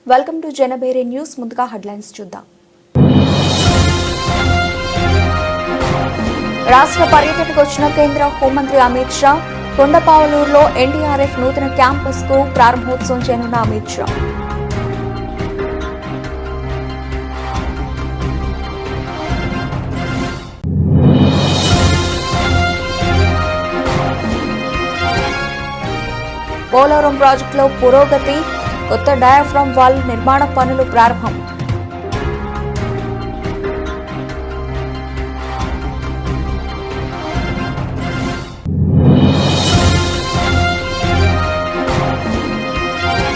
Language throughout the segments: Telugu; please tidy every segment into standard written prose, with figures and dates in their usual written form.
Welcome to Janaberi news. ముందుగా హెడ్లైన్స్ చూద్దాం. రాష్ట్ర పర్యటనకు వచ్చిన కేంద్ర హోంమంత్రి అమిత్ షా కొండపావులూరులో ఎన్డీఆర్ఎఫ్ నూతన క్యాంపస్ కు ప్రారంభోత్సవం చేయనున్న అమిత్ షా. పోలవరం ప్రాజెక్టులో పురోగతి, కొత్త డయాఫ్రామ్ వాల్ నిర్మాణ పనులు ప్రారంభం.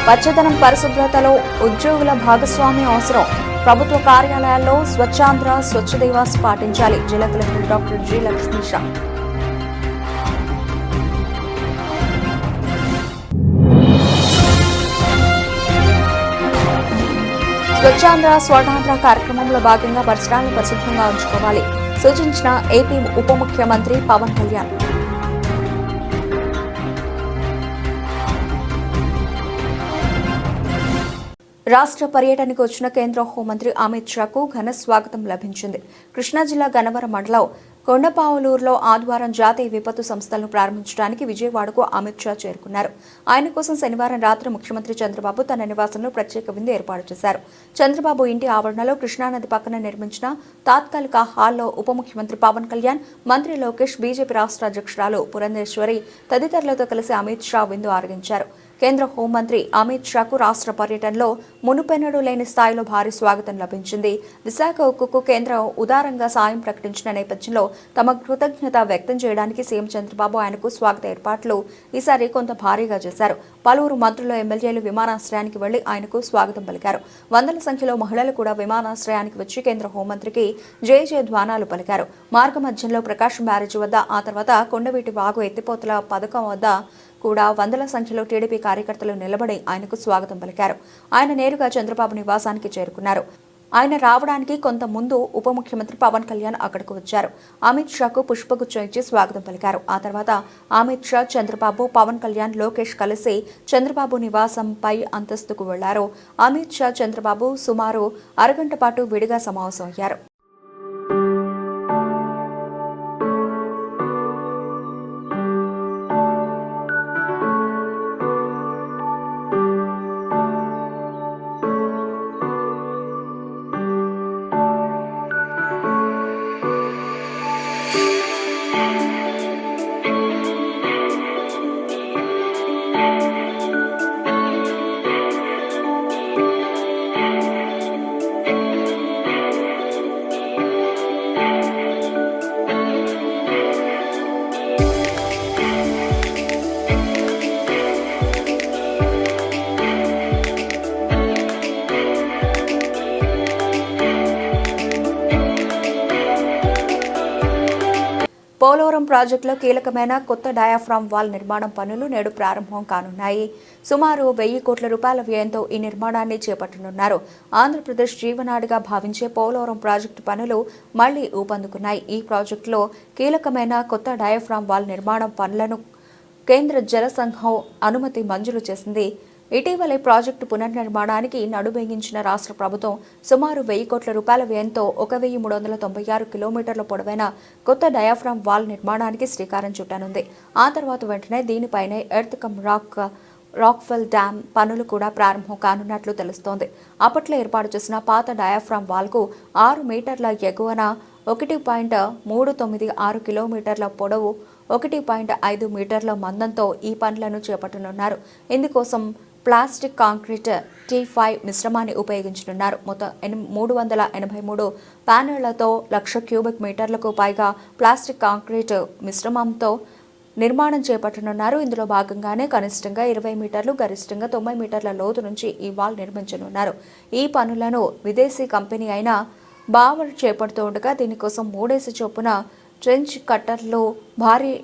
పచ్చదనం పరిశుభ్రతలో ఉద్యోగుల భాగస్వామ్యం అవసరం. ప్రభుత్వ కార్యాలయాల్లో స్వచ్ఛాంధ్ర స్వచ్ఛ దివాస్ పాటించాలి. జిల్లా collector doctor G Lakshmisha. Swachhandhra Swarnandhra కార్యక్రమంలో భాగంగా పరిసరాలను పరిశుభ్రంగా ఉంచుకోవాలి సూచించిన ఏపీ ఉప ముఖ్యమంత్రి పవన్ కళ్యాణ్. రాష్ట్ర పర్యటనకు వచ్చిన కేంద్ర హోంమంత్రి అమిత్ షాకు ఘన స్వాగతం లభించింది. కృష్ణా జిల్లా గన్నవరం మండలం కొండపావులూరులో ఆదివారం జాతీయ విపత్తు సంస్థలను ప్రారంభించడానికి విజయవాడకు అమిత్ షా చేరుకున్నారు. ఆయన కోసం శనివారం రాత్రి ముఖ్యమంత్రి చంద్రబాబు తన నివాసంలో ప్రత్యేక విందు ఏర్పాటు చేశారు. చంద్రబాబు ఇంటి ఆవరణలో కృష్ణానది పక్కన నిర్మించిన తాత్కాలిక హాల్లో ఉప ముఖ్యమంత్రి పవన్ కళ్యాణ్, మంత్రి లోకేష్, బీజేపీ రాష్ట్ర అధ్యక్షురాలు పురంధేశ్వరి తదితరులతో కలిసి అమిత్ షా విందు ఆరగించారు. కేంద్ర హోంమంత్రి అమిత్ షాకు రాష్ట్ర పర్యటనలో మునుపెన్నడూ లేని స్థాయిలో భారీ స్వాగతం లభించింది. విశాఖ ఉక్కుకు కేంద్రం ఉదారంగా సాయం ప్రకటించిన నేపథ్యంలో తమ కృతజ్ఞత వ్యక్తం చేయడానికి సీఎం చంద్రబాబు ఆయనకు స్వాగత ఏర్పాట్లు ఈసారి కొంత భారీగా చేశారు. పలువురు మంత్రులు, ఎమ్మెల్యేలు విమానాశ్రయానికి వెళ్లి ఆయనకు స్వాగతం పలికారు. వందల సంఖ్యలో మహిళలు కూడా విమానాశ్రయానికి వచ్చి కేంద్ర హోంమంత్రికి జయజయధ్వానాలు పలికారు. మార్గ మధ్యంలో ప్రకాశం బ్యారేజీ వద్ద, ఆ తర్వాత కొండవీటి వాగు ఎత్తిపోతల పథకం వద్ద కూడా వందల సంఖ్యలో టీడీపీ కార్యకర్తలు నిలబడి ఆయనకు స్వాగతం పలికారు. ఆయన నేరుగా చంద్రబాబు నివాసానికి చేరుకున్నారు. ఆయన రావడానికి కొంత ముందు ఉప ముఖ్యమంత్రి పవన్ కళ్యాణ్ అక్కడకు వచ్చారు. అమిత్ షాకు పుష్పగుచ్చం ఇచ్చి స్వాగతం పలికారు. ఆ తర్వాత అమిత్ షా, చంద్రబాబు, పవన్ కళ్యాణ్, లోకేష్ కలిసి చంద్రబాబు నివాసం పై అంతస్తుకు వెళ్లారు. అమిత్ షా, చంద్రబాబు సుమారు అరగంట పాటు విడిగా సమావేశమయ్యారు. పోలవరం ప్రాజెక్టులో కీలకమైన కొత్త డయాఫ్రామ్ వాల్ నిర్మాణం పనులు నేడు ప్రారంభం కానున్నాయి. సుమారు 1000 కోట్ల రూపాయల వ్యయంతో ఈ నిర్మాణాన్ని చేపట్టనున్నారు. ఆంధ్రప్రదేశ్ జీవనాడిగా భావించే పోలవరం ప్రాజెక్టు పనులు మళ్లీ ఊపందుకున్నాయి. ఈ ప్రాజెక్టులో కీలకమైన కొత్త డయాఫ్రామ్ వాల్ నిర్మాణం పనులను కేంద్ర జల సంఘం అనుమతి మంజూరు చేసింది. ఇటీవలే ప్రాజెక్టు పునర్నిర్మాణానికి నడుబెగించిన రాష్ట్ర ప్రభుత్వం సుమారు 1000 కోట్ల రూపాయల వ్యయంతో 1396 కిలోమీటర్ల పొడవైన కొత్త డయాఫ్రామ్ వాల్ నిర్మాణానికి శ్రీకారం చుట్టనుంది. ఆ తర్వాత వెంటనే దీనిపైనే ఎర్త్ కమ్ రాక్ఫెల్ డ్యామ్ పనులు కూడా ప్రారంభం కానున్నట్లు తెలుస్తోంది. అప్పట్లో ఏర్పాటు చేసిన పాత డయాఫ్రామ్ వాల్కు 6 మీటర్ల ఎగువన 1.396 కిలోమీటర్ల పొడవు, 1.5 మీటర్ల మందంతో ఈ పనులను చేపట్టనున్నారు. ఇందుకోసం ప్లాస్టిక్ కాంక్రీట్ T5 మిశ్రమాన్ని ఉపయోగించనున్నారు. మొత్తం 383 ప్యానెళ్లతో 1,00,000 క్యూబిక్ మీటర్లకు పైగా ప్లాస్టిక్ కాంక్రీట్ మిశ్రమంతో నిర్మాణం చేపట్టనున్నారు. ఇందులో భాగంగానే కనిష్టంగా 20 మీటర్లు, గరిష్టంగా 90 మీటర్ల లోతు నుంచి ఈ వాల్ నిర్మించనున్నారు. ఈ పనులను విదేశీ కంపెనీ అయిన బావర్ చేపడుతూ ఉండగా దీనికోసం 3 చొప్పున ట్రెంచ్ కట్టర్లు, భారీ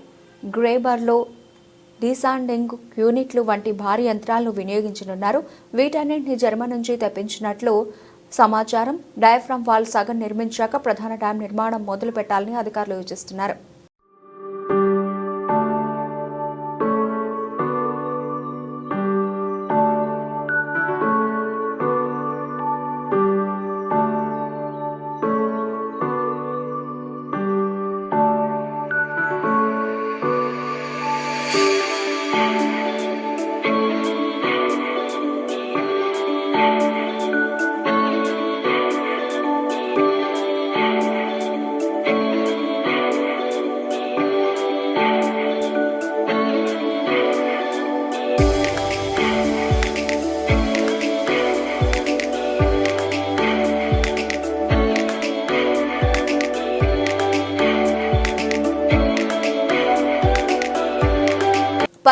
గ్రేబర్లు, డీసాండింగ్ యూనిట్లు వంటి భారీ యంత్రాలను వినియోగించనున్నారు. వీటన్నింటినీ జర్మనీ నుంచి తెప్పించినట్లు సమాచారం. డయాఫ్రామ్ వాల్ సగం నిర్మించాక ప్రధాన డ్యాం నిర్మాణం మొదలు పెట్టాలని అధికారులు యోచిస్తున్నారు.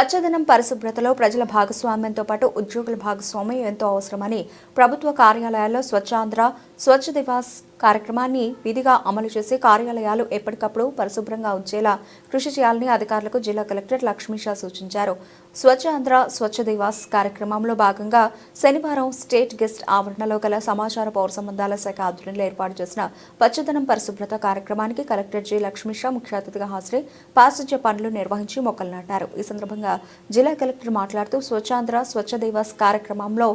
పచ్చదనం పరిశుభ్రతలో ప్రజల భాగస్వామ్యంతో పాటు ఉద్యోగుల భాగస్వామ్యం ఎంతో అవసరమని ప్రభుత్వ కార్యాలయాల్లో స్వచ్ఛాంధ్ర స్వచ్ఛ దివాస్ కార్యక్రమాన్ని విధిగా అమలు చేసి కార్యాలయాలు ఎప్పటికప్పుడు పరిశుభ్రంగా ఉంచేలా కృషి చేయాలని అధికారులకు జిల్లా కలెక్టర్ లక్ష్మీషా సూచించారు. స్వచ్ఛాంధ్ర స్వచ్ఛ దివాస్ కార్యక్రమంలో భాగంగా శనివారం స్టేట్ గెస్ట్ ఆవరణలో గల సమాచార పౌర సంబంధాల శాఖ ఆధ్వర్యంలో ఏర్పాటు చేసిన పచ్చదనం పరిశుభ్రత కార్యక్రమానికి కలెక్టర్ జి లక్ష్మీషా ముఖ్య అతిథిగా హాజరై పారిశుధ్య పనులు నిర్వహించి మొక్కలు నాటారు. ఈ సందర్భంగా జిల్లా కలెక్టర్ మాట్లాడుతూ స్వచ్ఛాంధ్ర స్వచ్ఛ దివాస్ కార్యక్రమంలో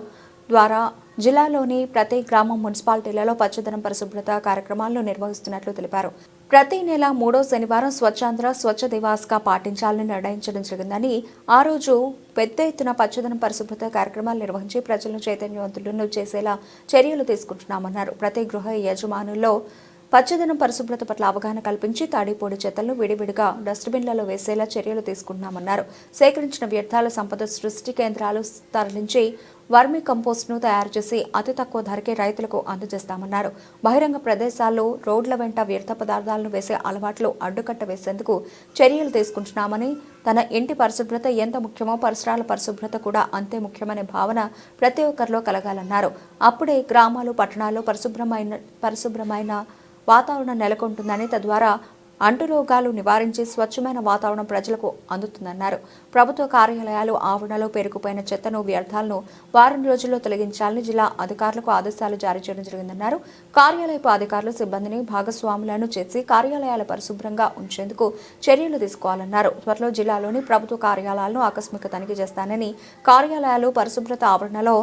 ద్వారా జిల్లాలోని ప్రతి గ్రామం మున్సిపాలిటీలలో పచ్చదనం పరిశుభ్రత కార్యక్రమాలను నిర్వహిస్తున్నట్లు తెలిపారు. ప్రతి నెల 3వ శనివారం స్వచ్ఛాంధ్ర స్వచ్ఛ దివాస్గా పాటించాలని నిర్ణయించడం జరిగిందని, ఆ రోజు పెద్ద ఎత్తున పచ్చదనం పరిశుభ్రత కార్యక్రమాలు నిర్వహించి ప్రజలను చైతన్యవంతులను చేసేలా చర్యలు తీసుకుంటున్నామన్నారు. ప్రతి గృహ యజమానుల్లో పచ్చదనం పరిశుభ్రత పట్ల అవగాహన కల్పించి తాడిపొడి చెత్తలను విడివిడిగా డస్ట్బిన్లలో వేసేలా చర్యలు తీసుకుంటున్నామన్నారు. సేకరించిన వ్యర్థాల సంపద సృష్టి కేంద్రాలు తరలించి వర్మీ కంపోస్ట్ను తయారు చేసి అతి తక్కువ ధరకే రైతులకు అందజేస్తామన్నారు. బహిరంగ ప్రదేశాల్లో రోడ్ల వెంట వ్యర్థ పదార్థాలను వేసే అలవాట్లు అడ్డుకట్ట వేసేందుకు చర్యలు తీసుకుంటున్నామని, తన ఇంటి పరిశుభ్రత ఎంత ముఖ్యమో పరిసరాల పరిశుభ్రత కూడా అంతే ముఖ్యమనే భావన ప్రతి ఒక్కరిలో కలగాలన్నారు. అప్పుడే గ్రామాలు పట్టణాల్లో పరిశుభ్రమైన వాతావరణం నెలకొంటుందని, తద్వారా అంటురోగాలు నివారించి స్వచ్ఛమైన వాతావరణం ప్రజలకు అందుతుందన్నారు. ప్రభుత్వ కార్యాలయాలు ఆవరణలో పేరుకుపోయిన చెత్తను వ్యర్థాలను వారం రోజుల్లో తొలగించాలని జిల్లా అధికారులకు ఆదేశాలు జారీ చేయడం జరిగిందన్నారు. కార్యాలయపు అధికారులు సిబ్బందిని భాగస్వాములను చేసి కార్యాలయాల పరిశుభ్రంగా ఉంచేందుకు చర్యలు తీసుకోవాలన్నారు. త్వరలో జిల్లాలోని ప్రభుత్వ కార్యాలయాలను ఆకస్మిక తనిఖీ చేస్తానని, కార్యాలయాలు పరిశుభ్రత ఆవరణలో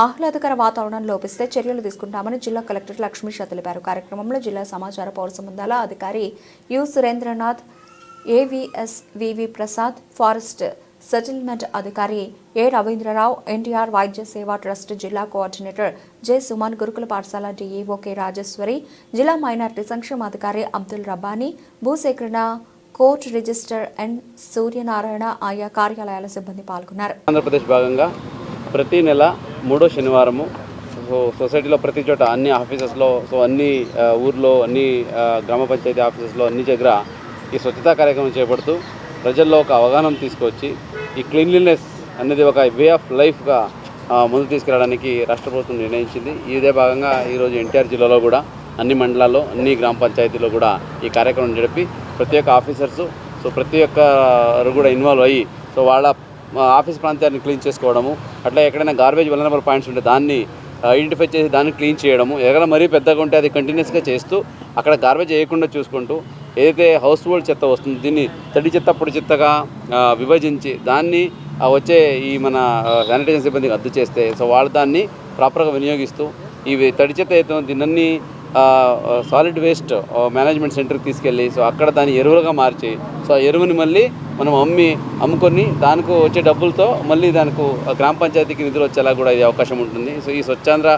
ఆహ్లాదకర వాతావరణం లోపిస్తే చర్యలు తీసుకుంటామని జిల్లా కలెక్టర్ లక్ష్మీషా తెలిపారు. కార్యక్రమంలో జిల్లా సమాచార పౌర సంబంధాల అధికారి U Surendranath, AVS VV Prasad, forest settlement అధికారి ఏ రవీంద్రరావు, ఎన్టీఆర్ వైద్య సేవా ట్రస్ట్ జిల్లా కోఆర్డినేటర్ జె సుమన్, గురుకుల పాఠశాల డిఈఓ కె రాజేశ్వరి, జిల్లా మైనార్టీ సంక్షేమ అధికారి అబ్దుల్ రబ్బానీ, భూసేకరణ కోర్టు రిజిస్టర్ ఎన్ సూర్యనారాయణ ఆయా కార్యాలయాల సిబ్బంది పాల్గొన్నారు. ఆంధ్రప్రదేశ్ భాగంగా ప్రతి నెల 3వ శనివారము సొసైటీలో ప్రతి చోట అన్ని ఆఫీసెస్లో, అన్ని ఊర్లో, అన్ని గ్రామ పంచాయతీ ఆఫీసెస్లో అన్ని దగ్గర ఈ స్వచ్ఛతా కార్యక్రమం చేపడుతూ ప్రజల్లో ఒక అవగాహన తీసుకొచ్చి ఈ క్లీన్లీనెస్ అనేది ఒక వే ఆఫ్ లైఫ్గా ముందుకు తీసుకెళ్ళడానికి రాష్ట్ర ప్రభుత్వం నిర్ణయించింది. ఇదే భాగంగా ఈరోజు ఎన్టీఆర్ జిల్లాలో కూడా అన్ని మండలాల్లో, అన్ని గ్రామ పంచాయతీలో కూడా ఈ కార్యక్రమం జరిపి ప్రతి ఒక్క ఆఫీసర్సు ప్రతి ఒక్కరు కూడా ఇన్వాల్వ్ అయ్యి వాళ్ళ ఆఫీస్ ప్రాంతాన్ని క్లీన్ చేసుకోవడము, అట్లా ఎక్కడైనా గార్బేజ్ వలనరబుల్ పాయింట్స్ ఉంటే దాన్ని ఐడెంటిఫై చేసి దాన్ని క్లీన్ చేయడము, ఎక్కడ మరీ పెద్దగా ఉంటే అది కంటిన్యూస్గా చేస్తూ అక్కడ గార్బేజ్ వేయకుండా చూసుకుంటూ ఏదైతే హౌస్ హోల్డ్ చెత్త వస్తుందో దీన్ని తడి చెత్త పొడి చెత్తగా విభజించి దాన్ని వచ్చే ఈ మన శానిటైజేషన్ సిబ్బందికి అద్దు చేస్తే వాళ్ళు దాన్ని ప్రాపర్గా వినియోగిస్తూ ఈ తడి చెత్త అయితే దీన్ని సాలిడ్ వేస్ట్ మేనేజ్మెంట్ సెంటర్కి తీసుకెళ్ళి అక్కడ దాన్ని ఎరువులుగా మార్చి ఆ ఎరువుని మళ్ళీ మనం అమ్ముకొని దానికి వచ్చే డబ్బులతో మళ్ళీ దానికి గ్రామ పంచాయతీకి నిధులు వచ్చేలా కూడా ఇది అవకాశం ఉంటుంది. ఈ స్వచ్ఛాంధ్ర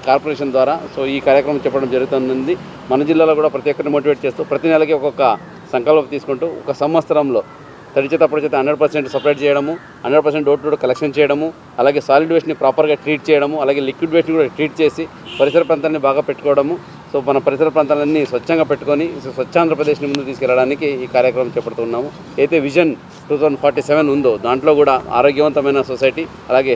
కార్పొరేషన్ ద్వారా ఈ కార్యక్రమం చెప్పడం జరుగుతుంది. మన జిల్లాలో కూడా ప్రతి ఒక్కరిని మోటివేట్ చేస్తూ ప్రతి నెలకి ఒక్కొక్క సంకల్పం తీసుకుంటూ ఒక సంవత్సరంలో తడి చెత్త పొడి చెత్త 100% సపరేట్ చేయడము, 100% డోర్ టు డోర్ కలెక్షన్ చేయడము, అలాగే సాలిడ్ వేస్ట్ని ప్రాపర్గా ట్రీట్ చేయడము, అలాగే లిక్విడ్ వేస్ట్ని కూడా ట్రీట్ చేసి పరిసర ప్రాంతాన్ని బాగా పెట్టుకోవడము, మన పరిసర ప్రాంతాలన్నీ స్వచ్ఛంగా పెట్టుకొని స్వచ్ఛాంధ్రప్రదేశ్ని ముందు తీసుకెళ్ళడానికి ఈ కార్యక్రమం చేపడుతున్నాము. అయితే విజన్ 2047 ఉందో దాంట్లో కూడా ఆరోగ్యవంతమైన సొసైటీ, అలాగే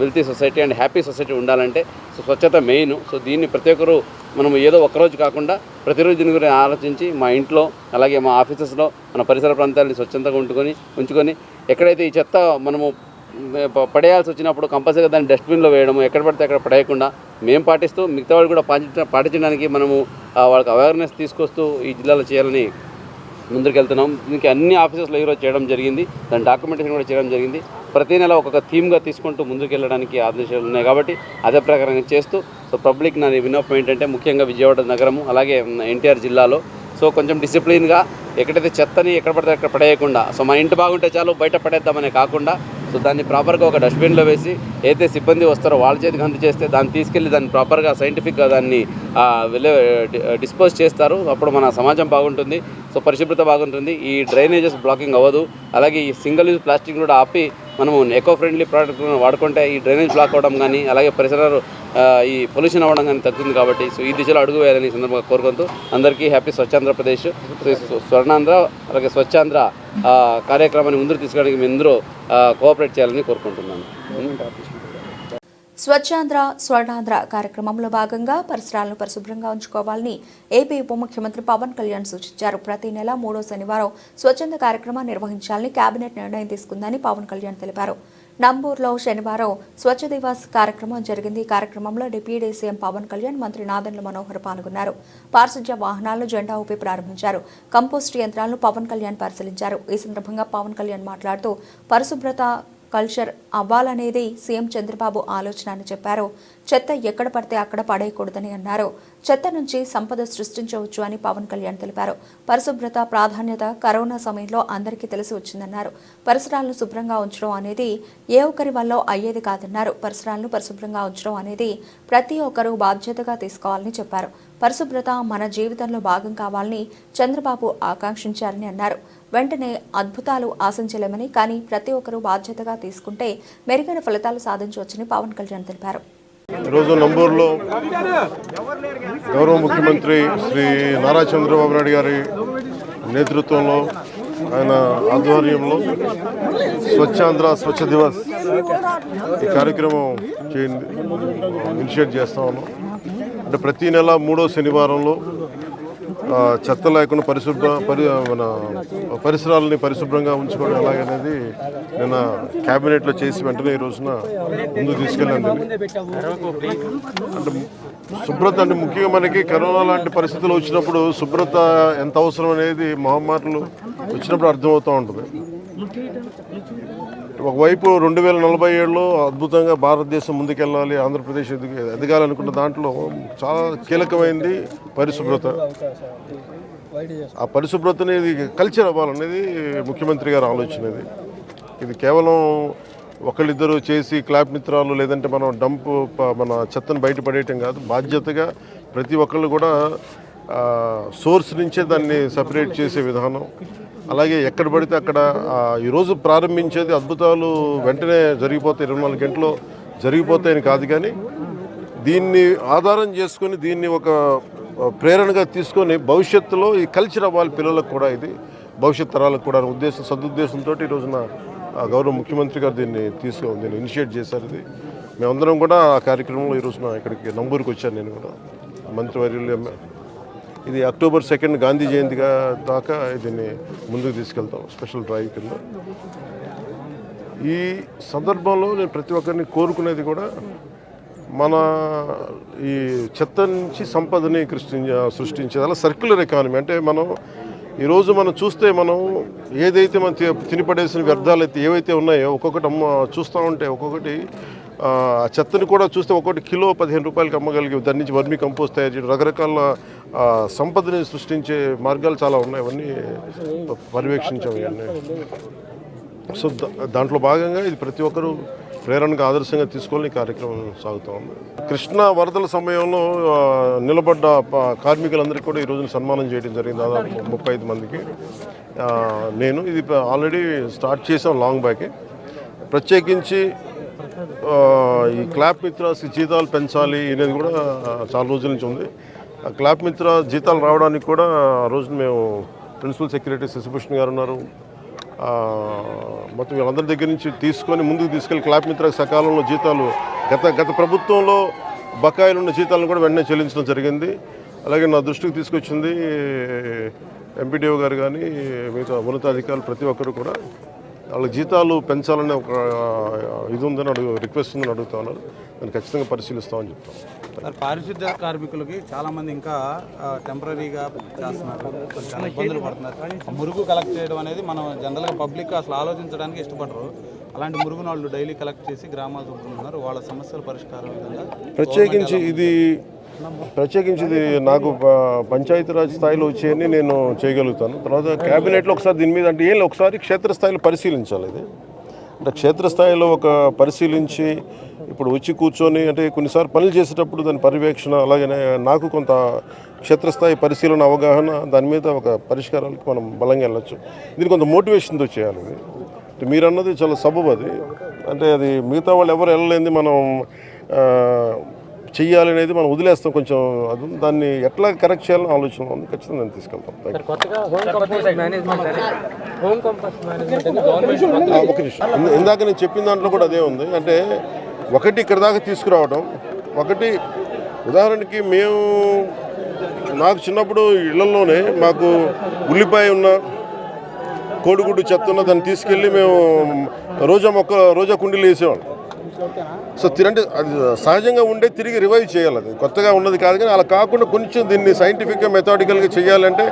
wealthy society and happy society ఉండాలంటే స్వచ్ఛత మెయిన్. దీన్ని ప్రతి ఒక్కరూ మనం ఏదో ఒక్కరోజు కాకుండా ప్రతిరోజు దీని గురించి ఆలోచించి మా ఇంట్లో, అలాగే మా ఆఫీసెస్లో మన పరిసర ప్రాంతాలని స్వచ్ఛంగా ఉంచుకొని ఎక్కడైతే ఈ చెత్త మనము పడేయాల్సి వచ్చినప్పుడు కంపల్సరీగా దాన్ని డస్ట్బిన్లో వేయడము, ఎక్కడ పడితే అక్కడ పడేయకుండా మేము పాటిస్తూ మిగతా వాళ్ళు కూడా పాటించడానికి మనము వాళ్ళకి అవేర్నెస్ తీసుకొస్తూ ఈ జిల్లాలో చేయాలని ముందుకెళ్తున్నాం. దీనికి అన్ని ఆఫీసెస్లో ఈరోజు చేయడం జరిగింది. దాని డాక్యుమెంటేషన్ కూడా చేయడం జరిగింది. ప్రతి నెల ఒక్కొక్క థీమ్గా తీసుకుంటూ ముందుకు వెళ్ళడానికి ఆదేశాలు ఉన్నాయి కాబట్టి అదే ప్రకారంగా చేస్తూ పబ్లిక్ నా విన్నపం ఏంటంటే ముఖ్యంగా విజయవాడ నగరము అలాగే ఎన్టీఆర్ జిల్లాలో కొంచెం డిసిప్లిన్గా ఎక్కడైతే చెత్తని ఎక్కడ పడితే అక్కడ పడేయకుండా మన ఇంటి బాగుంటే చాలు బయట పడేద్దామనే కాకుండా దాన్ని ప్రాపర్గా ఒక డస్ట్బిన్లో వేసి ఏదైతే సిబ్బంది వస్తారో వాళ్ళ చేతికి తీసుకెళ్ళి దాన్ని ప్రాపర్గా సైంటిఫిక్గా దాన్ని డిస్పోజ్ చేస్తారు. అప్పుడు మన సమాజం బాగుంటుంది, పరిశుభ్రత బాగుంటుంది, ఈ డ్రైనేజెస్ బ్లాకింగ్ అవ్వదు. అలాగే ఈ సింగిల్ యూజ్ ప్లాస్టిక్ కూడా ఆపి మనము ఎకో ఫ్రెండ్లీ ప్రోడక్ట్ వాడుకుంటే ఈ డ్రైనేజ్ బ్లాక్ అవ్వడం కానీ, అలాగే పరిసరాలు ఈ పొల్యూషన్ అవ్వడం కానీ తగ్గుతుంది కాబట్టి సో ఈ దిశలో అడుగు వేయాలని ఈ సందర్భంగా కోరుకుంటూ అందరికీ హ్యాపీ స్వచ్ఛాంధ్రప్రదేశ్. స్వర్ణాంధ్ర అలాగే స్వచ్ఛాంధ్ర కార్యక్రమాన్ని ముందుకు తీసుకెళ్ళడానికి మీ అందరూ కోఆపరేట్ చేయాలని కోరుకుంటున్నాను. స్వచ్ఛాంధ్ర స్వర్ణాంధ్ర కార్యక్రమంలో భాగంగా పరిసరాలను పరిశుభ్రంగా ఉంచుకోవాలని ఏపీ ఉప ముఖ్యమంత్రి పవన్ కళ్యాణ్ సూచించారు. ప్రతి నెల 3వ శనివారం స్వచ్ఛంద కార్యక్రమాన్ని నిర్వహించాలని కేబినెట్ నిర్ణయం తీసుకుందని పవన్ కళ్యాణ్ తెలిపారు. నంబూర్లో శనివారం స్వచ్ఛ దివాస్ కార్యక్రమం జరిగింది. ఈ కార్యక్రమంలో డిప్యూటీ సీఎం పవన్ కళ్యాణ్, మంత్రి నాదెండ్ల మనోహర్ పాల్గొన్నారు. పారిశుధ్య వాహనాలను జెండా ఊపి ప్రారంభించారు. కంపోస్ట్ యంత్రాలను పవన్ కళ్యాణ్ పరిశీలించారు. ఈ సందర్భంగా పవన్ కళ్యాణ్ మాట్లాడుతూ పరిశుభ్రత కల్చర్ అవ్వాలనేది సీఎం చంద్రబాబు ఆలోచన అని చెప్పారు. చెత్త ఎక్కడ పడితే అక్కడ పడేయకూడదని అన్నారు. చెత్త నుంచి సంపద సృష్టించవచ్చు అని పవన్ కళ్యాణ్ తెలిపారు. పరిశుభ్రత ప్రాధాన్యత కరోనా సమయంలో అందరికీ తెలిసి వచ్చిందన్నారు. పరిసరాలను శుభ్రంగా ఉంచడం అనేది ఏ ఒక్కరి వల్ల అయ్యేది కాదన్నారు. పరిసరాలను పరిశుభ్రంగా ఉంచడం అనేది ప్రతి ఒక్కరూ బాధ్యతగా తీసుకోవాలని చెప్పారు. పరిశుభ్రత మన జీవితంలో భాగం కావాలని చంద్రబాబు ఆకాంక్షించారని అన్నారు. వెంటనే అద్భుతాలు ఆశించలేమని, కానీ ప్రతి ఒక్కరూ బాధ్యతగా తీసుకుంటే మెరుగైన ఫలితాలు సాధించవచ్చని పవన్ కళ్యాణ్ తెలిపారు. ఈరోజు నంబూరులో గౌరవ ముఖ్యమంత్రి శ్రీ నారా చంద్రబాబు నాయుడు గారి నేతృత్వంలో, ఆయన ఆధ్వర్యంలో స్వచ్ఛాంధ్ర స్వచ్ఛ దివస్ ఈ కార్యక్రమం ఇనిషియేట్ చేస్తా ఉన్నాం. అంటే ప్రతి నెల 3వ శనివారంలో చెత్త లేకుండా మన పరిసరాలని పరిశుభ్రంగా ఉంచుకోవడం ఎలాగనేది నిన్న క్యాబినెట్లో చేసి వెంటనే ఈ రోజున ముందుకు తీసుకెళ్ళండి. అంటే శుభ్రత అంటే ముఖ్యంగా మనకి కరోనా లాంటి పరిస్థితులు వచ్చినప్పుడు శుభ్రత ఎంత అవసరం అనేది మహమ్మారులు వచ్చినప్పుడు అర్థమవుతూ ఉంటుంది. ఒకవైపు 2047లో అద్భుతంగా భారతదేశం ముందుకెళ్ళాలి, ఆంధ్రప్రదేశ్ ఎదగాలనుకున్న దాంట్లో చాలా కీలకమైంది పరిశుభ్రత. ఆ పరిశుభ్రతని కల్చర్ అవ్వాలనేది ముఖ్యమంత్రి గారి ఆలోచన. ఇది కేవలం ఒకళ్ళిద్దరు చేసి క్లాప్ మిత్రాలు లేదంటే మనం మన చెత్తను బయటపడేయటం కాదు. బాధ్యతగా ప్రతి ఒక్కళ్ళు కూడా సోర్స్ నుంచే దాన్ని సపరేట్ చేసే విధానం. అలాగే ఎక్కడ పడితే అక్కడ ఈరోజు ప్రారంభించేది అద్భుతాలు వెంటనే జరిగిపోతాయి, 24 గంటల్లో జరిగిపోతాయని కాదు, కానీ దీన్ని ఆధారం చేసుకొని దీన్ని ఒక ప్రేరణగా తీసుకొని భవిష్యత్తులో ఈ కల్చర్ అవ్వాలి పిల్లలకు కూడా, ఇది భవిష్యత్ తరాలకు కూడా సదుద్దేశంతో ఈ రోజున గౌరవ ముఖ్యమంత్రి గారు దీన్ని ఇనిషియేట్ చేశారు. ఇది మేమందరం కూడా ఆ కార్యక్రమంలో ఈ రోజున ఇక్కడికి నంబూరుకి వచ్చాను. నేను కూడా మంత్రివర్యులు ఇది అక్టోబర్ 2 గాంధీ జయంతి దాకా దీన్ని ముందుకు తీసుకెళ్తాం స్పెషల్ డ్రైవ్ కింద. ఈ సందర్భంలో నేను ప్రతి ఒక్కరిని కోరుకునేది కూడా మన ఈ చెత్త నుంచి సంపదని సృష్టించేది, అలా సర్క్యులర్ ఎకానమీ. అంటే ఈరోజు మనం చూస్తే ఏదైతే మనం తినిపడేసిన వ్యర్థాలు అయితే ఏవైతే ఉన్నాయో ఒక్కొక్కటి చూస్తూ ఉంటే ఒక్కొక్కటి ఆ చెత్తని కూడా చూస్తే ఒక్కొక్కటి కిలో 15 రూపాయలకి అమ్మగలిగి దాని నుంచి వర్మీ కంపోస్ట్ తయారు చేయడం, రకరకాల సంపదని సృష్టించే మార్గాలు చాలా ఉన్నాయి. అవన్నీ పర్యవేక్షించాము ఇవన్నీ. సో దాంట్లో భాగంగా ఇది ప్రతి ఒక్కరూ ప్రేరణగా ఆదర్శంగా తీసుకోవాలని కార్యక్రమం సాగుతూ ఉంది. కృష్ణా వరదల సమయంలో నిలబడ్డ కార్మికులందరికీ కూడా ఈరోజు సన్మానం చేయడం జరిగింది, దాదాపు 35 మందికి. నేను ఇది ఆల్రెడీ స్టార్ట్ చేసాం లాంగ్ బ్యాకే. ప్రత్యేకించి ఈ క్లాప్ మిత్రాస్ జీతాలు పెంచాలి అనేది కూడా చాలా రోజుల నుంచి ఉంది. క్లాప్ మిత్ర జీతాలు రావడానికి కూడా ఆ రోజున మేము ప్రిన్సిపల్ సెక్రటరీ శశిభూషణ్ గారు ఉన్నారు, మొత్తం వీళ్ళందరి దగ్గర నుంచి తీసుకొని ముందుకు తీసుకెళ్ళి క్లాప్ మిత్ర సకాలంలో జీతాలు గత ప్రభుత్వంలో బకాయిలు ఉన్న జీతాలను కూడా వెంటనే చెల్లించడం జరిగింది. అలాగే నా దృష్టికి తీసుకొచ్చింది ఎంపీడీఓ గారు కానీ మిగతా ఉన్నతాధికారులు ప్రతి ఒక్కరు కూడా వాళ్ళ జీతాలు పెంచాలనే ఒక ఇది ఉందని రిక్వెస్ట్ ఉందని అడుగుతా ఉన్నారు. దాన్ని ఖచ్చితంగా పరిశీలిస్తామని చెప్తాం. సార్, పారిశుద్ధ్య కార్మికులకి చాలామంది ఇంకా టెంపరీగా చేస్తున్నారు, చాలా ఇబ్బందులు పడుతున్నారు. మురుగు కలెక్ట్ చేయడం అనేది మనం జనరల్గా పబ్లిక్ అసలు ఆలోచించడానికి ఇష్టపడరు. అలాంటి మురుగును వాళ్ళు డైలీ కలెక్ట్ చేసి గ్రామాలు చూపుతున్నారు. వాళ్ళ సమస్యల పరిష్కారం విధంగా ప్రత్యేకించి ఇది నాకు పంచాయతీరాజ్ స్థాయిలో వచ్చేయని నేను చేయగలుగుతాను. తర్వాత క్యాబినెట్లో ఒకసారి దీని మీద అంటే ఒకసారి క్షేత్రస్థాయిలో పరిశీలించాలి. ఇది అంటే క్షేత్రస్థాయిలో ఒక పరిశీలించి ఇప్పుడు వచ్చి కూర్చొని అంటే కొన్నిసార్లు పనులు చేసేటప్పుడు దాని పర్యవేక్షణ, అలాగే నాకు కొంత క్షేత్రస్థాయి పరిశీలన అవగాహన, దాని మీద ఒక పరిష్కారాలకు మనం బలంగా వెళ్ళచ్చు. దీన్ని కొంత మోటివేషన్తో చేయాలి. ఇది మీరు అన్నది చాలా సబబు. అది అంటే అది మిగతా వాళ్ళు ఎవరు వెళ్ళలేంది మనం చెయ్యాలి అనేది మనం వదిలేస్తాం కొంచెం. అది దాన్ని ఎట్లా కరెక్ట్ చేయాలని ఆలోచన ఉంది. ఖచ్చితంగా నేను తీసుకెళ్తాం. ఒక నిమిషం, ఇందాక నేను చెప్పిన దాంట్లో కూడా అదే ఉంది. అంటే ఒకటి ఇక్కడ దాకా తీసుకురావడం, ఒకటి ఉదాహరణకి నాకు చిన్నప్పుడు ఇళ్లలోనే మాకు ఉల్లిపాయ ఉన్న, కోడిగుడ్డు చెత్త ఉన్న దాన్ని తీసుకెళ్ళి మేము రోజా కుండీలు వేసేవాళ్ళం. సో అంటే అది సహజంగా ఉండే తిరిగి రివైవ్ చేయాలి. అది కొత్తగా ఉన్నది కాదు. కానీ అలా కాకుండా కొంచెం దీన్ని సైంటిఫిక్గా మెథాడికల్గా చేయాలంటే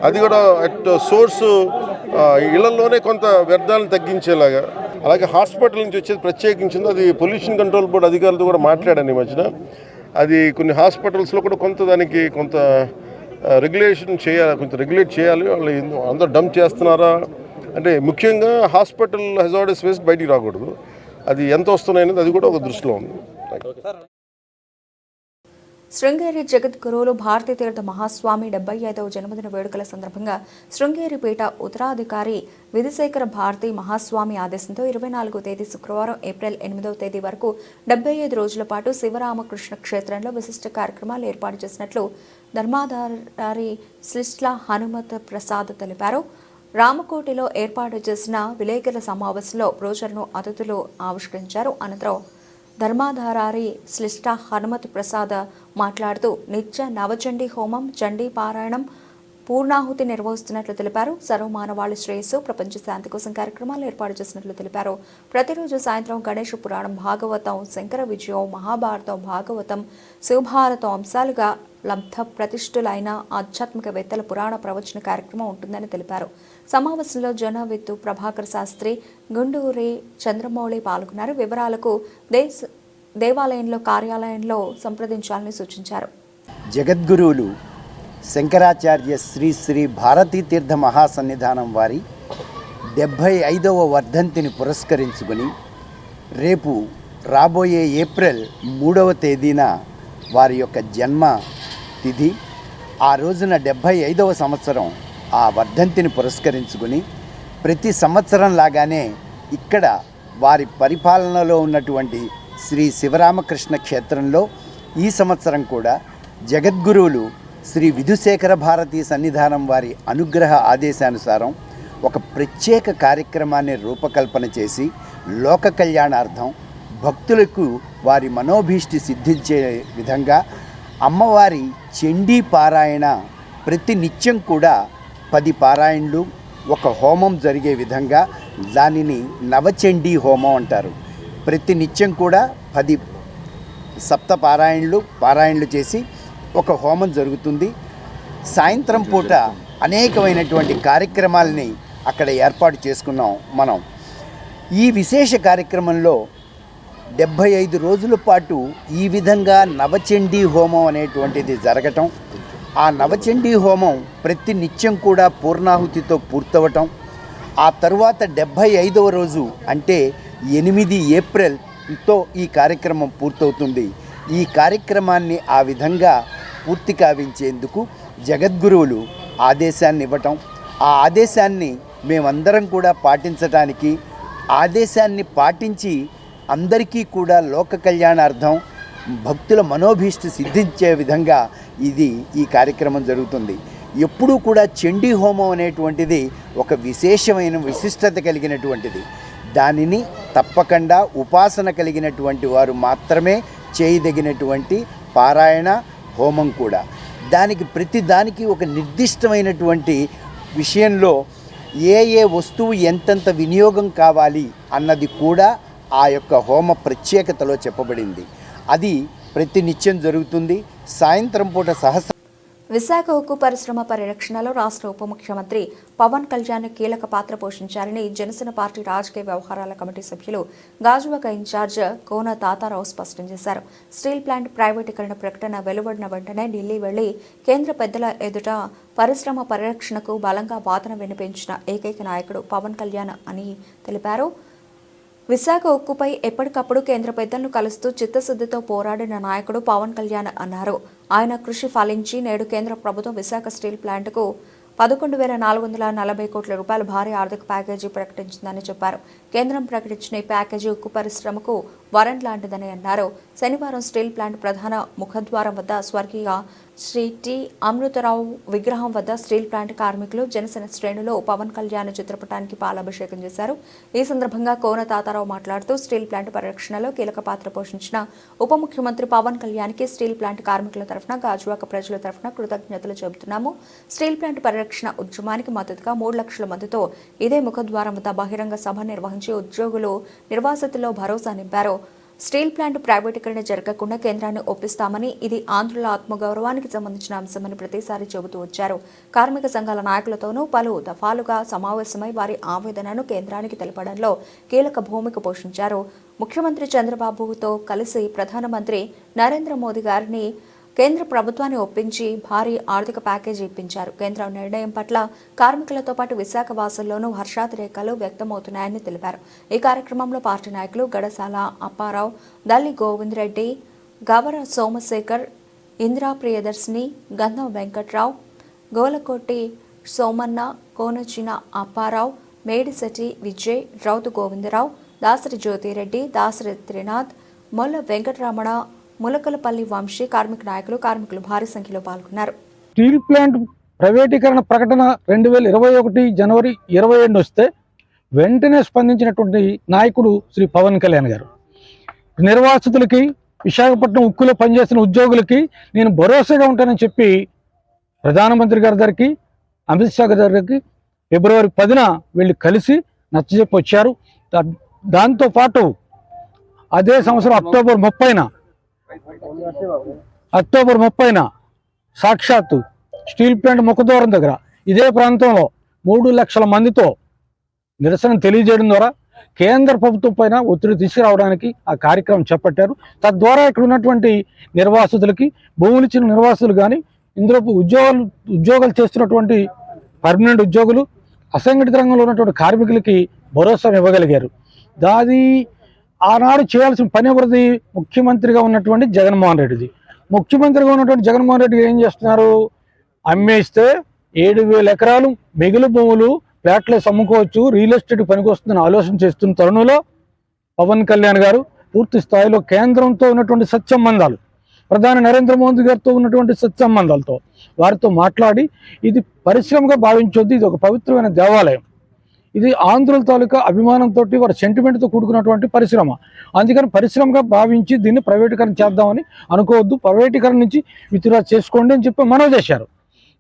అది కూడా అట్ సోర్స్ ఇళ్లలోనే కొంత వ్యర్థాలను తగ్గించేలాగా. అలాగే హాస్పిటల్ నుంచి వచ్చేది ప్రత్యేకించింది, అది పొల్యూషన్ కంట్రోల్ బోర్డు అధికారులతో కూడా మాట్లాడాను ఈ మధ్యన. అది కొన్ని హాస్పిటల్స్లో కూడా దానికి కొంత రెగ్యులేషన్ చేయాలి, కొంచెం రెగ్యులేట్ చేయాలి. వాళ్ళు అందరూ డంప్ చేస్తున్నారా అంటే ముఖ్యంగా హాస్పిటల్ హెజార్డస్ వేస్ట్ బయటికి రాకూడదు. అది ఎంత వస్తున్నాయనేది అది కూడా ఒక దృష్టిలో ఉంది. శృంగేరి జగద్గురువులు భారతీ తీర్థ మహాస్వామి 75వ జన్మదిన వేడుకల సందర్భంగా శృంగేరిపేట ఉత్తరాధికారి విధిశేఖర భారతీ మహాస్వామి ఆదేశంతో 24వ తేదీ శుక్రవారం ఏప్రిల్ 8వ తేదీ వరకు 75 రోజుల పాటు శివరామకృష్ణ క్షేత్రంలో విశిష్ట కార్యక్రమాలు ఏర్పాటు చేసినట్లు ధర్మాధారి శ్లిష్ల హనుమత్ ప్రసాద్ తెలిపారు. రామకోటిలో ఏర్పాటు చేసిన విలేకరుల సమావేశంలో బ్రోచర్ను అతిథులు ఆవిష్కరించారు. అనంతరం ధర్మాధారి శ్లిష్ట హనుమత్ ప్రసాద్ మాట్లాడుతూ నిత్య నవచండీ హోమం, చండీ పారాయణం, పూర్ణాహుతి నిర్వహిస్తున్నట్లు తెలిపారు. సర్వమానవాళి శ్రేయస్సు, ప్రపంచ శాంతి కోసం కార్యక్రమాలు ఏర్పాటు చేసినట్లు తెలిపారు. ప్రతిరోజు సాయంత్రం గణేష పురాణం, భాగవతం, శంకర విజయం, మహాభారతం, భాగవతం, శివభారతం అంశాలుగా లబ్ధ ప్రతిష్ఠులైన ఆధ్యాత్మికవేత్తల పురాణ ప్రవచన కార్యక్రమం ఉంటుందని తెలిపారు. సమావేశంలో జనవిత్తు ప్రభాకర్ శాస్త్రి, గుండూరి చంద్రమౌళి పాల్గొన్నారు. వివరాలకు దేవాలయంలో కార్యాలయంలో సంప్రదించాలని సూచించారు. జగద్గురువులు శంకరాచార్య శ్రీ శ్రీ భారతీ తీర్థ మహాసన్నిధానం వారి 75వ వర్ధంతిని పురస్కరించుకుని రేపు రాబోయే ఏప్రిల్ 3వ తేదీన వారి యొక్క జన్మ తిథి. ఆ రోజున 75వ సంవత్సరం ఆ వర్ధంతిని పురస్కరించుకుని ప్రతి సంవత్సరం లాగానే ఇక్కడ వారి పరిపాలనలో ఉన్నటువంటి శ్రీ శివరామకృష్ణ క్షేత్రంలో ఈ సంవత్సరం కూడా జగద్గురువులు శ్రీ విధుశేఖర భారతీ సన్నిధానం వారి అనుగ్రహ ఆదేశానుసారం ఒక ప్రత్యేక కార్యక్రమాన్ని రూపకల్పన చేసి లోక కళ్యాణార్థం భక్తులకు వారి మనోభీష్టి సిద్ధించే విధంగా అమ్మవారి చండీ పారాయణ ప్రతి నిత్యం కూడా 10 పారాయణలు, ఒక హోమం జరిగే విధంగా దానిని నవచండీ హోమం అంటారు. ప్రతి నిత్యం కూడా 10 సప్త పారాయణలు చేసి ఒక హోమం జరుగుతుంది. సాయంత్రం పూట అనేకమైనటువంటి కార్యక్రమాలని అక్కడ ఏర్పాటు చేసుకున్నాం మనం. ఈ విశేష కార్యక్రమంలో 75 రోజుల పాటు ఈ విధంగా నవచండీ హోమం అనేటువంటిది జరగటం, ఆ నవచండీ హోమం ప్రతి నిత్యం కూడా పూర్ణాహుతితో పూర్తవటం, ఆ తరువాత 75వ రోజు అంటే 8 ఏప్రిల్తో ఈ కార్యక్రమం పూర్తవుతుంది. ఈ కార్యక్రమాన్ని ఆ విధంగా పూర్తి కావించేందుకు జగద్గురువులు ఆదేశాన్ని ఇవ్వటం, ఆ ఆదేశాన్ని మేమందరం కూడా పాటించడానికి, ఆదేశాన్ని పాటించి అందరికీ కూడా లోక కళ్యాణార్థం భక్తుల మనోభీష్టి సిద్ధించే విధంగా ఈ కార్యక్రమం జరుగుతుంది. ఎప్పుడూ కూడా చండీ హోమం అనేటువంటిది ఒక విశేషమైన విశిష్టత కలిగినటువంటిది. దానిని తప్పకుండా ఉపాసన కలిగినటువంటి వారు మాత్రమే చేయదగినటువంటి పారాయణ హోమం కూడా. ప్రతి దానికి ఒక నిర్దిష్టమైనటువంటి విషయంలో ఏ వస్తువు ఎంతెంత వినియోగం కావాలి అన్నది కూడా ఆ యొక్క హోమ ప్రత్యేకతలో చెప్పబడింది. అది ప్రతి నిత్యం జరుగుతుంది. సాయంత్రం పూట విశాఖ ఉక్కు పరిశ్రమ పరిరక్షణలో రాష్ట్ర ఉప ముఖ్యమంత్రి పవన్ కళ్యాణ్ కీలక పాత్ర పోషించారని జనసేన పార్టీ రాజకీయ వ్యవహారాల కమిటీ సభ్యులు గాజువాక ఇన్ఛార్జ్ కోన తాతారావు స్పష్టం చేశారు. స్టీల్ ప్లాంట్ ప్రైవేటీకరణ ప్రకటన వెలువడిన వెంటనే ఢిల్లీ వెళ్లి కేంద్ర పెద్దల ఎదుట పరిశ్రమ పరిరక్షణకు బలంగా వాదన వినిపించిన ఏకైక నాయకుడు పవన్ కళ్యాణ్ అని తెలిపారు. విశాఖ ఉక్కుపై ఎప్పటికప్పుడు కేంద్ర పెద్దలను కలుస్తూ చిత్తశుద్ధితో పోరాడిన నాయకుడు పవన్ కళ్యాణ్ అన్నారు. ఆయన కృషి ఫలించి నేడు కేంద్ర ప్రభుత్వం విశాఖ స్టీల్ ప్లాంట్కు 11,440 కోట్ల రూపాయల భారీ ఆర్థిక ప్యాకేజీ ప్రకటించిందని చెప్పారు. కేంద్రం ప్రకటించిన ఈ ప్యాకేజీ ఉక్కు పరిశ్రమకు వరం లాంటిదని అన్నారు. శనివారం స్టీల్ ప్లాంట్ ప్రధాన ముఖద్వారం వద్ద స్వర్గీయ శ్రీ టి అమృతరావు విగ్రహం వద్ద స్టీల్ ప్లాంట్ కార్మికులు, జనసేన శ్రేణులు పవన్ కళ్యాణ్ చిత్రపటానికి పాలాభిషేకం చేశారు. ఈ సందర్భంగా కోన తాతారావు మాట్లాడుతూ స్టీల్ ప్లాంట్ పరిరక్షణలో కీలక పాత్ర పోషించిన ఉప ముఖ్యమంత్రి పవన్ కళ్యాణ్కి స్టీల్ ప్లాంట్ కార్మికుల తరఫున, గాజువాక ప్రజల తరఫున కృతజ్ఞతలు చెబుతున్నాము. స్టీల్ ప్లాంట్ పరిరక్షణ ఉద్యమానికి మద్దతుగా 3 లక్షల మందితో ఇదే ముఖద్వారం వద్ద బహిరంగ సభ నిర్వహించి ఉద్యోగులు, నిర్వాసితుల్లో భరోసా నింపారు. స్టీల్ ప్లాంట్ ప్రైవేటీకరణ జరగకుండా కేంద్రాన్ని ఒప్పిస్తామని, ఇది ఆంధ్రుల ఆత్మగౌరవానికి సంబంధించిన అంశమని ప్రతిసారి చెబుతూ వచ్చారు. కార్మిక సంఘాల నాయకులతోనూ పలు దఫాలుగా సమావేశమై వారి ఆవేదనను కేంద్రానికి తెలపడంలో కీలక భూమిక పోషించారు. ముఖ్యమంత్రి చంద్రబాబుతో కలిసి ప్రధానమంత్రి నరేంద్ర మోదీ గారిని కేంద్ర ప్రభుత్వాన్ని ఒప్పించి భారీ ఆర్థిక ప్యాకేజీ ఇప్పించారు. కేంద్ర నిర్ణయం పట్ల కార్మికులతో పాటు విశాఖ వాసుల్లోనూ హర్షాతిరేకాలు వ్యక్తమవుతున్నాయని తెలిపారు. ఈ కార్యక్రమంలో పార్టీ నాయకులు గడసాల అప్పారావు, దల్లి గోవిందరెడ్డి, గవర సోమశేఖర్, ఇందిరా ప్రియదర్శిని, గంధం వెంకట్రావు, గోలకోటి సోమన్న, కోనచిన అప్పారావు, మేడిశెట్టి విజయ్, రౌతు గోవిందరావు, దాసరి జ్యోతిరెడ్డి, దాసరి త్రినాథ్, మొల్ల వెంకటరమణ, ములకలపల్లి వంశీ, కార్మిక నాయకులు, కార్మికులు భారీ సంఖ్యలో పాల్గొన్నారు. స్టీల్ ప్లాంట్ ప్రైవేటీకరణ ప్రకటన 2021 జనవరి 27 వస్తే వెంటనే స్పందించినటువంటి నాయకుడు శ్రీ పవన్ కళ్యాణ్ గారు. నిర్వాసితులకి, విశాఖపట్నం ఉక్కులో పనిచేస్తున్న ఉద్యోగులకి నేను భరోసాగా ఉంటానని చెప్పి ప్రధానమంత్రి గారి దగ్గరికి, అమిత్ షా గారి దగ్గరికి ఫిబ్రవరి 10న వీళ్ళు కలిసి నచ్చజెప్పి వచ్చారు. దాంతోపాటు అదే సంవత్సరం అక్టోబర్ 30న సాక్షాత్తు స్టీల్ ప్లాంట్ ముఖద్వారం దగ్గర ఇదే ప్రాంతంలో 3 లక్షల మందితో నిరసన తెలియజేయడం ద్వారా కేంద్ర ప్రభుత్వం పైన ఒత్తిడి తీసుకురావడానికి ఆ కార్యక్రమం చేపట్టారు. తద్వారా ఇక్కడ ఉన్నటువంటి నిర్వాసితులకి, భూములు ఇచ్చిన నిర్వాసితులు కానీ, ఇందులో ఉద్యోగాలు చేస్తున్నటువంటి పర్మనెంట్ ఉద్యోగులు, అసంఘటిత రంగంలో ఉన్నటువంటి కార్మికులకి భరోసా ఇవ్వగలిగారు. దాది ఆనాడు చేయాల్సిన పని ఎవరిది? ముఖ్యమంత్రిగా ఉన్నటువంటి జగన్మోహన్ రెడ్డిది. ముఖ్యమంత్రిగా ఉన్నటువంటి జగన్మోహన్ రెడ్డి ఏం చేస్తున్నారు? అమ్మేస్తే 7,000 ఎకరాలు మిగులు భూములు ఫ్లాట్లు అమ్ముకోవచ్చు, రియల్ ఎస్టేట్ పనికి వస్తుందని ఆలోచన చేస్తున్న తరుణంలో పవన్ కళ్యాణ్ గారు పూర్తి స్థాయిలో కేంద్రంతో ఉన్నటువంటి సత్సంబంధాలు, ప్రధాని నరేంద్ర మోదీ గారితో ఉన్నటువంటి సత్సంబంధాలతో వారితో మాట్లాడి ఇది పరిశ్రమగా భావించొద్దు, ఇది ఒక పవిత్రమైన దేవాలయం, ఇది ఆంధ్రుల తాలూకా అభిమానంతో, వారి సెంటిమెంట్తో కూడుకున్నటువంటి పరిశ్రమ, అందుకని పరిశ్రమగా భావించి దీన్ని ప్రైవేటీకరణ చేద్దామని అనుకోవద్దు, ప్రైవేటీకరణ నుంచి విత్డ్రా చేసుకోండి అని చెప్పి మనవి చేశారు.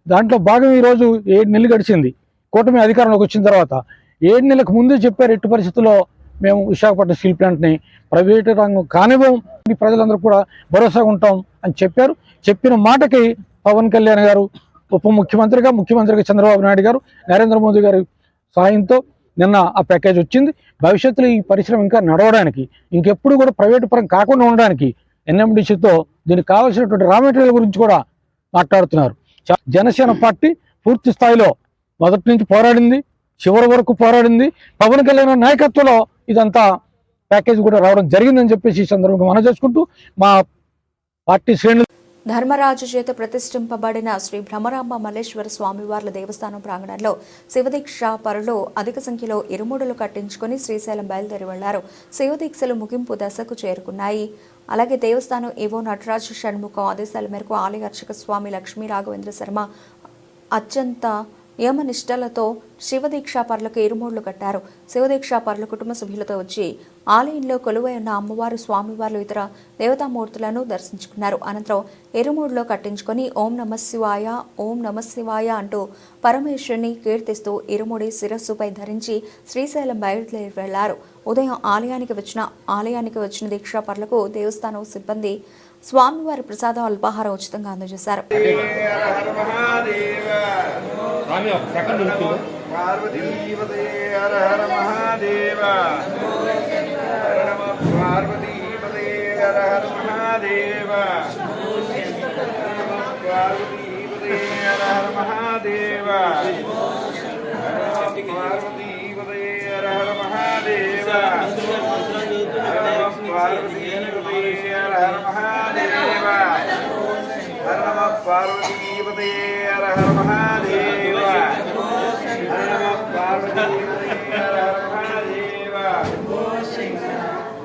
దాంట్లో భాగం ఈరోజు 7 నెలలు గడిచింది. కూటమి అధికారంలోకి వచ్చిన తర్వాత 7 నెలలకు ముందే చెప్పారు, ఎట్టి పరిస్థితుల్లో మేము విశాఖపట్నం స్టీల్ ప్లాంట్ని ప్రైవేటు రంగం కానివ్వం, ప్రజలందరూ కూడా భరోసాగా ఉంటాం అని చెప్పారు. చెప్పిన మాటకి పవన్ కళ్యాణ్ గారు ఉప ముఖ్యమంత్రిగా చంద్రబాబు నాయుడు గారు, నరేంద్ర మోదీ గారు సాయంతో నిన్న ఆ ప్యాకేజ్ వచ్చింది. భవిష్యత్తులో ఈ పరిశ్రమ ఇంకా నడవడానికి, ఇంకెప్పుడు కూడా ప్రైవేటు పరం కాకుండా ఉండడానికి ఎన్ఎండిసితో దీనికి కావాల్సినటువంటి రా మెటీరియల్ గురించి కూడా మాట్లాడుతున్నారు. జనసేన పార్టీ పూర్తి స్థాయిలో మొదటి నుంచి పోరాడింది, చివరి వరకు పోరాడింది. పవన్ కళ్యాణ్ నాయకత్వంలో ఇదంతా ప్యాకేజ్ కూడా రావడం జరిగిందని చెప్పేసి ఈ సందర్భంగా మనం చేసుకుంటూ మా పార్టీ శ్రేణులు ధర్మరాజు చేత ప్రతిష్ఠింపబడిన శ్రీ భ్రమరాంబ మల్లేశ్వర స్వామివార్ల దేవస్థానం ప్రాంగణంలో శివదీక్ష పరులు అధిక సంఖ్యలో ఇరుముడులు కట్టించుకుని శ్రీశైలం బయలుదేరి వెళ్లారు. శివదీక్షలు ముగింపు దశకు చేరుకున్నాయి. అలాగే దేవస్థానం ఈవో నటరాజు షణ్ముఖం ఆదేశాల మేరకు ఆలయ అర్చక స్వామి లక్ష్మీ రాఘవేంద్ర శర్మ అత్యంత నియమనిష్టలతో శివదీక్షాపరులకు ఇరుమూళ్లు కట్టారు. శివదీక్షాపరులు కుటుంబ సభ్యులతో వచ్చి ఆలయంలో కొలువై ఉన్న అమ్మవారు, స్వామివార్లు, ఇతర దేవతామూర్తులను దర్శించుకున్నారు. అనంతరం ఇరుమూడులో కట్టించుకొని ఓం నమ శివాయ అంటూ పరమేశ్వరుని కీర్తిస్తూ ఇరుముడి శిరస్సుపై ధరించి శ్రీశైలం బయలుదేరి వెళ్లారు. ఉదయం ఆలయానికి వచ్చిన దీక్షాపరులకు దేవస్థానం సిబ్బంది స్వామివారి ప్రసాదం, అల్పాహారం ఉచితంగా అందజేశారు. పార్వతీపదే హర హర మహాదేవ హర నమః పార్వతీపదే హర హర మహాదేవ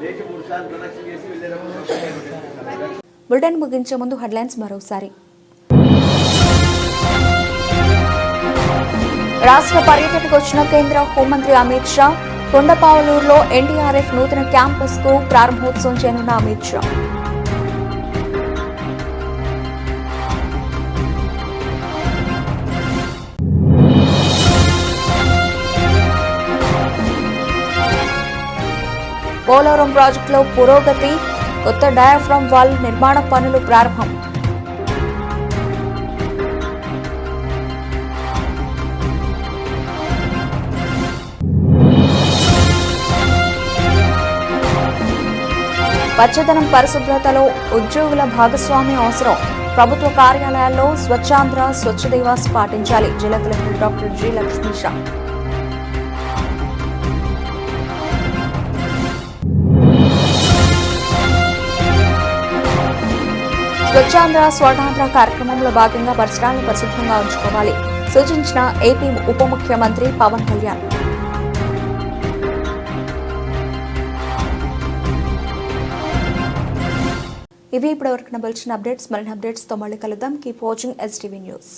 దేశ పురుషాంతరక్ష బులెటిన్ ముగించే ముందు హెడ్లైన్స్ మరోసారి. రాష్ట్ర పర్యటనకు వచ్చిన కేంద్ర హోంమంత్రి అమిత్ షా. కొండపావులూరులో ఎన్డీఆర్ఎఫ్ నూతన క్యాంపస్ కు ప్రారంభోత్సవం చేయనున్న అమిత్ షా. పోలవరం ప్రాజెక్టులో పురోగతి. కొత్త డయాఫ్రామ్ వాల్ నిర్మాణ పనులు ప్రారంభం. పచ్చదనం పరిశుభ్రతలో ఉద్యోగుల భాగస్వామ్యం అవసరం. ప్రభుత్వ కార్యాలయాల్లో స్వచ్ఛాంధ్ర స్వచ్ఛ దివాస్ పాటించాలి. జిల్లా collector doctor G Lakshmisha. Swachhandhra Swarnandhra కార్యక్రమంలో భాగంగా పరిసరాలను పరిశుభ్రంగా ఉంచుకోవాలి సూచించిన ఏపీ ఉప ముఖ్యమంత్రి పవన్ కళ్యాణ్. ఇవి ఇప్పటివరకు నబల్చిన అప్డేట్స్. మరిన్ని అప్డేట్స్తో మళ్ళీ కలుద్దాం. Keep watching STV news.